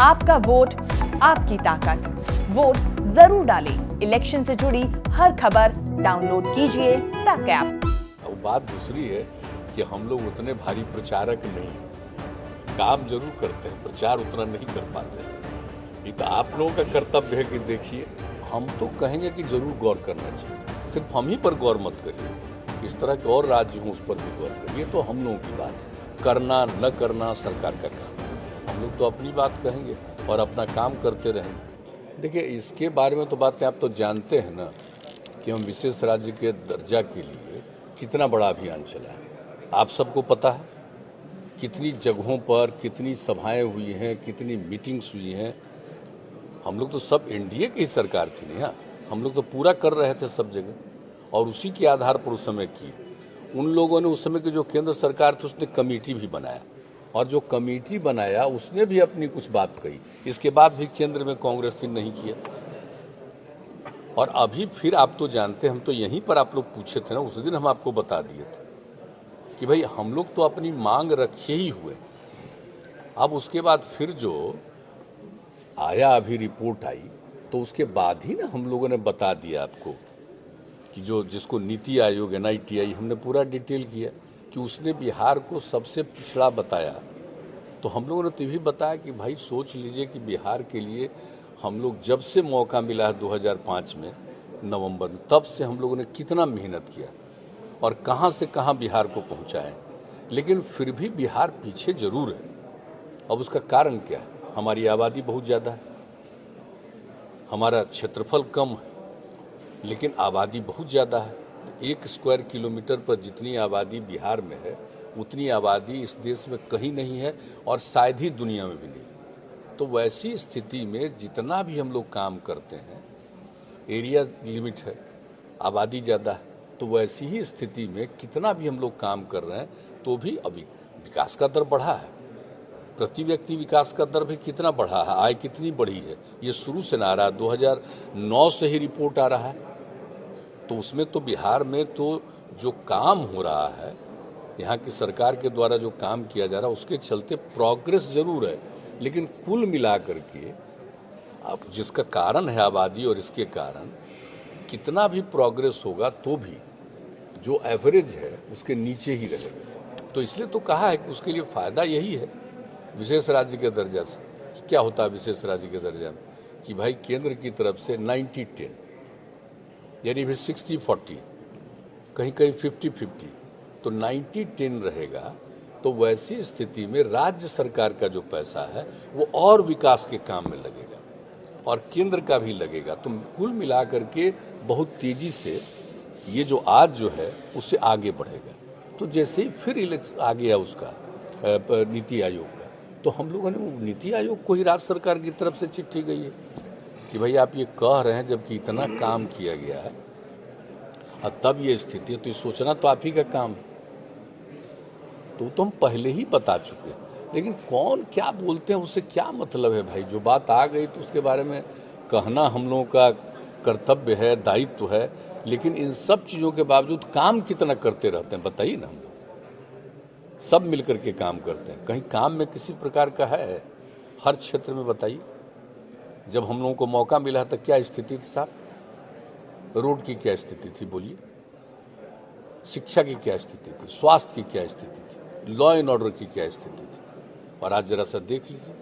आपका वोट आपकी ताकत। वोट जरूर डालें। इलेक्शन से जुड़ी हर खबर डाउनलोड कीजिए तक ऐप। अब बात दूसरी है कि हम लोग उतने भारी प्रचारक नहीं, काम जरूर करते हैं, प्रचार उतना नहीं कर पाते हैं। ये तो आप लोगों का कर्तव्य है कि देखिए, हम तो कहेंगे कि जरूर गौर करना चाहिए। सिर्फ हम ही पर गौर मत करिए, इस तरह के और राज्य हों उस पर भी गौर करिए। तो हम लोगों की बात है, करना न करना सरकार का काम। हम लोग तो अपनी बात कहेंगे और अपना काम करते रहेंगे। देखिए, इसके बारे में तो बात है, आप तो जानते हैं ना कि हम विशेष राज्य के दर्जा के लिए कितना बड़ा अभियान चला है। आप सबको पता है कितनी जगहों पर कितनी सभाएं हुई हैं, कितनी मीटिंग्स हुई हैं। हम लोग तो सब एनडीए की सरकार थी ना, हम लोग तो पूरा कर रहे थे सब जगह, और उसी के आधार पर उस समय की उन लोगों ने, उस समय की जो केंद्र सरकार थी उसने कमेटी भी बनाया, और जो कमेटी बनाया उसने भी अपनी कुछ बात कही। इसके बाद भी केंद्र में कांग्रेस ने नहीं किया। और अभी फिर आप तो जानते हैं, हम तो यहीं पर आप लोग पूछे थे ना, उस दिन हम आपको बता दिए थे कि भाई हम लोग तो अपनी मांग रखे ही हुए। अब उसके बाद फिर जो आया, अभी रिपोर्ट आई, तो उसके बाद ही ना हम लोगों ने बता दिया आपको कि जो जिसको नीति आयोग NITI हमने पूरा डिटेल किया कि उसने बिहार को सबसे पिछड़ा बताया। तो हम लोगों ने तो भी बताया कि भाई सोच लीजिए कि बिहार के लिए हम लोग जब से मौका मिला है 2005 में नवंबर में, तब से हम लोगों ने कितना मेहनत किया और कहां से कहां बिहार को पहुंचा है, लेकिन फिर भी बिहार पीछे जरूर है। अब उसका कारण क्या है? हमारी आबादी बहुत ज़्यादा है, हमारा क्षेत्रफल कम है, लेकिन आबादी बहुत ज़्यादा है। 1 स्क्वायर किलोमीटर पर जितनी आबादी बिहार में है, उतनी आबादी इस देश में कहीं नहीं है, और शायद ही दुनिया में भी नहीं। तो वैसी स्थिति में जितना भी हम लोग काम करते हैं, एरिया लिमिट है, आबादी ज़्यादा है, तो वैसी ही स्थिति में कितना भी हम लोग काम कर रहे हैं, तो भी अभी विकास का दर बढ़ा है। प्रति व्यक्ति विकास का दर भी कितना बढ़ा है, आय कितनी बढ़ी है, ये शुरू से ना आ रहा है, 2009 से ही रिपोर्ट आ रहा है। तो उसमें तो बिहार में तो जो काम हो रहा है, यहाँ की सरकार के द्वारा जो काम किया जा रहा है, उसके चलते प्रोग्रेस जरूर है, लेकिन कुल मिलाकर के अब जिसका कारण है आबादी, और इसके कारण कितना भी प्रोग्रेस होगा तो भी जो एवरेज है उसके नीचे ही रहेगा। तो इसलिए तो कहा है कि उसके लिए फायदा यही है विशेष राज्य के दर्जा से। क्या होता है विशेष राज्य के दर्जा में कि भाई केंद्र की तरफ से 90-10, यानी फिर 60-40, कहीं कहीं 50-50, तो 90-10 रहेगा। तो वैसी स्थिति में राज्य सरकार का जो पैसा है वो और विकास के काम में लगेगा, और केंद्र का भी लगेगा। तो कुल मिलाकर के बहुत तेजी से ये जो आज जो है उससे आगे बढ़ेगा। तो जैसे ही फिर इलेक्शन आ गया उसका नीति आयोग का, तो हम लोगों ने नीति आयोग को ही राज्य सरकार की तरफ से चिट्ठी गई है कि भाई आप ये कह रहे हैं, जबकि इतना काम किया गया है और तब ये स्थिति है, तो ये सोचना तो आप ही का काम है। तो हम पहले ही बता चुके हैं, लेकिन कौन क्या बोलते हैं उससे क्या मतलब है भाई। जो बात आ गई तो उसके बारे में कहना हम लोगों का कर्तव्य है, दायित्व है, लेकिन इन सब चीज़ों के बावजूद काम कितना करते रहते हैं बताइए ना। हम लोग सब मिलकर के काम करते हैं, कहीं काम में किसी प्रकार का है हर क्षेत्र में बताइए। जब हम लोगों को मौका मिला तो क्या स्थिति थी साहब, रोड की क्या स्थिति थी बोलिए, शिक्षा की क्या स्थिति थी, स्वास्थ्य की क्या स्थिति थी, लॉ एंड ऑर्डर की क्या स्थिति थी, और आज जरा सा देख लीजिए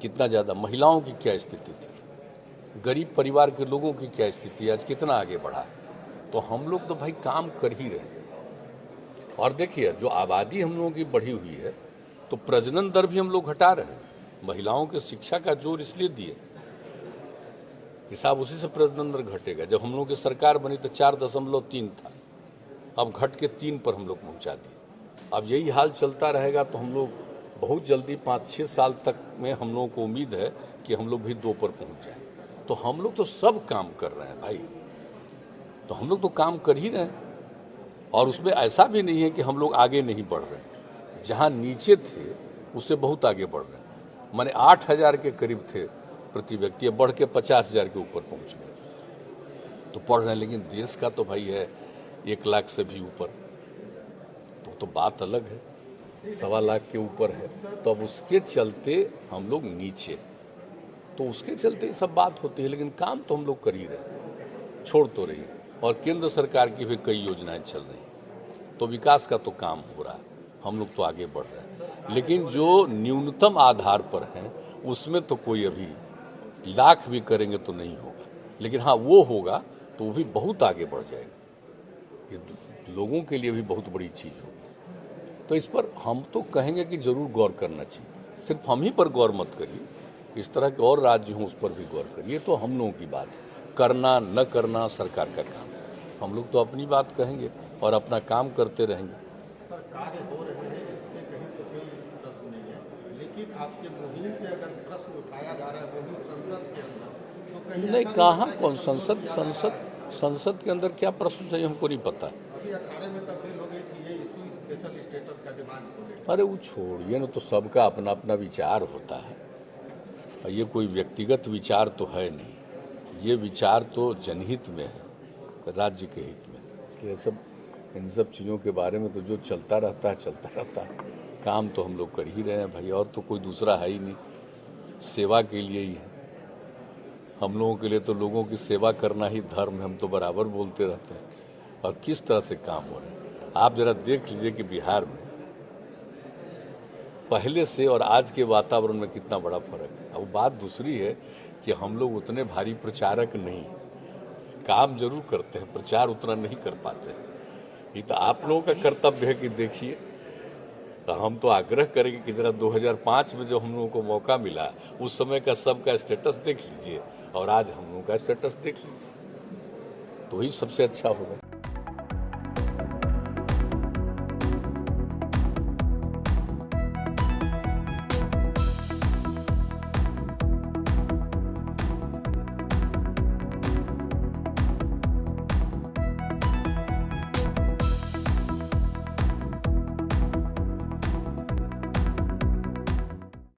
कितना ज़्यादा, महिलाओं की क्या स्थिति थी, गरीब परिवार के लोगों की क्या स्थिति, आज कितना आगे बढ़ा है। तो हम लोग तो भाई काम कर ही रहे हैं। और देखिए, जो आबादी हम लोगों की बढ़ी हुई है, तो प्रजनन दर भी हम लोग घटा रहे हैं। महिलाओं के शिक्षा का जोर इसलिए दिए कि साहब उसी से प्रजनन दर घटेगा। जब हम लोगों की सरकार बनी तो 4.3 था, अब घट के 3 पर हम लोग पहुंचा दिए। अब यही हाल चलता रहेगा तो हम लोग बहुत जल्दी 5-6 साल तक में हम लोगों को उम्मीद है कि हम लोग भी 2 पर पहुंच जाएं। तो हम लोग तो सब काम कर रहे हैं भाई, तो हम लोग तो काम कर ही रहे हैं, और उसमें ऐसा भी नहीं है कि हम लोग आगे नहीं बढ़ रहे हैं। जहां नीचे थे उससे बहुत आगे बढ़ रहे हैं। माने 8,000 के करीब थे प्रति व्यक्ति, बढ़ के 50,000 के ऊपर पहुंच गए, तो पढ़ रहे हैं। लेकिन देश का तो भाई है 1 लाख से भी ऊपर, तो बात अलग है, 1.25 लाख के ऊपर है। तो अब उसके चलते हम लोग नीचे, तो उसके चलते ये सब बात होती है, लेकिन काम तो हम लोग कर ही रहे हैं, छोड़ तो रही है। और केंद्र सरकार की भी कई योजनाएं चल रही हैं, तो विकास का तो काम हो रहा है, हम लोग तो आगे बढ़ रहे हैं। लेकिन जो न्यूनतम आधार पर है उसमें तो कोई अभी लाख भी करेंगे तो नहीं होगा, लेकिन हाँ वो होगा तो वो भी बहुत आगे बढ़ जाएगा, ये लोगों के लिए भी बहुत बड़ी चीज़ होगी। तो इस पर हम तो कहेंगे कि जरूर गौर करना चाहिए, सिर्फ हम ही पर गौर मत करिए, इस तरह के और राज्य हों उस पर भी गौर करिए। तो हम लोगों की बात है, करना न करना सरकार का काम, हम लोग तो अपनी बात कहेंगे और अपना काम करते रहेंगे। सर, कार्य हो रहे हैं, इसमें कहीं से कोई प्रश्न नहीं है, लेकिन आपके मुहिम पे अगर प्रश्न उठाया जा रहा है वो भी संसद के अंदर, तो कहीं नहीं, ऐसा कहाँ लगता है कौन कि संसद के अंदर क्या प्रश्न चाहिए हमको नहीं पता। अभी 18 में तब्दील हो गई कि ये इशू स्पेशल स्टेटस का डिमांड हो गया। अरे वो छोड़िए ना, तो सबका अपना अपना विचार होता है, और ये कोई व्यक्तिगत विचार तो है नहीं, ये विचार तो जनहित में है, राज्य के हित में। इसलिए इन सब चीज़ों के बारे में तो जो चलता रहता है। काम तो हम लोग कर ही रहे हैं भाई, और तो कोई दूसरा है ही नहीं, सेवा के लिए ही है। हम लोगों के लिए तो लोगों की सेवा करना ही धर्म है, हम तो बराबर बोलते रहते हैं। और किस तरह से काम हो रहे हैं आप जरा देख लीजिए कि बिहार में पहले से और आज के वातावरण में कितना बड़ा फर्क है। अब बात दूसरी है कि हम लोग उतने भारी प्रचारक नहीं, काम जरूर करते हैं, प्रचार उतना नहीं कर पाते हैं। ये तो आप लोगों का कर्तव्य है कि देखिए, तो हम तो आग्रह करेंगे कि जरा 2005 में जो हम लोगों को मौका मिला उस समय का सबका स्टेटस देख लीजिए और आज हम लोगों का स्टेटस देख लीजिए, तो ही सबसे अच्छा होगा।